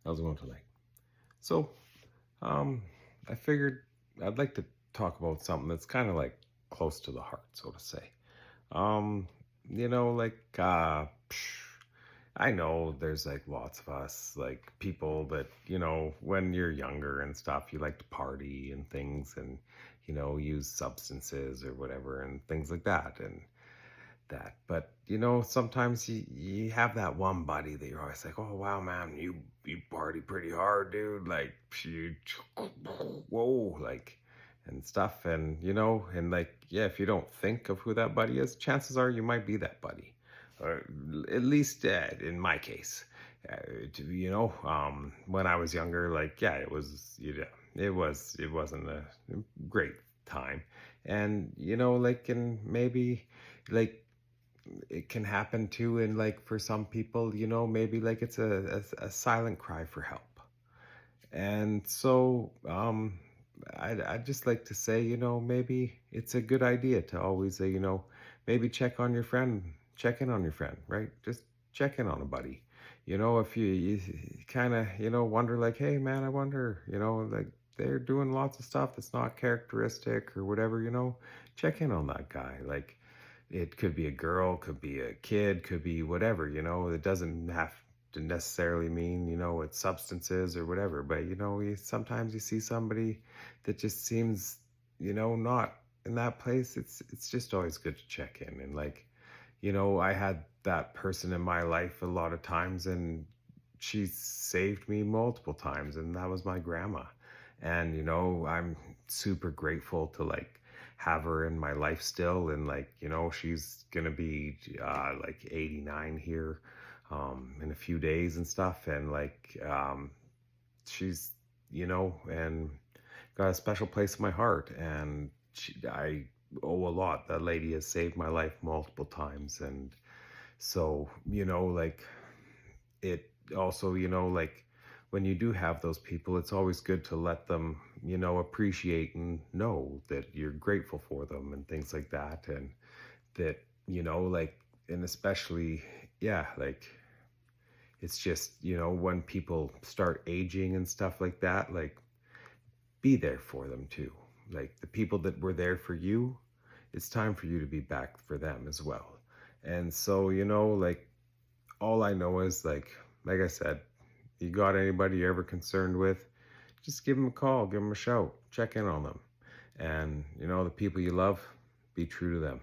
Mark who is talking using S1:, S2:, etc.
S1: How's it going tonight? So, um, I figured I'd like to talk about something that's kind of like close to the heart, so to say. Um, I know there's like lots of us, like people that, when you're younger and stuff, you like to party and things and, use substances or whatever and things like that. And but sometimes you have that one buddy that you're always like, oh wow, man, you party pretty hard, dude. Like you, whoa, like and stuff, and and like yeah, if you don't think of who that buddy is, chances are you might be that buddy, or at least in my case. When I was younger, like yeah, it wasn't a great time, and like and maybe like it can happen too, and like for some people, maybe like it's a silent cry for help. And so I'd just like to say, maybe it's a good idea to always maybe check in on your friend, right? Just check in on a buddy. If you kind of wonder like, hey man, I wonder, like they're doing lots of stuff that's not characteristic or whatever, check in on that guy. Like it could be a girl, could be a kid, could be whatever, it doesn't have to necessarily mean, it's substances or whatever, but sometimes you see somebody that just seems, not in that place. It's just always good to check in. And like, I had that person in my life a lot of times, and she saved me multiple times, and that was my grandma. And I'm super grateful to like have her in my life still. And like she's gonna be like 89 here in a few days and stuff. And like she's and got a special place in my heart. And I owe a lot. That lady has saved my life multiple times. And so like it also, like when you do have those people, it's always good to let them, appreciate and know that you're grateful for them and things like that. And that, like, and especially, yeah, like it's just, when people start aging and stuff like that, like be there for them too. Like the people that were there for you, it's time for you to be back for them as well. And so, like all I know is like I said, you got anybody you're ever concerned with, just give them a call, give them a shout, check in on them. And the people you love, be true to them.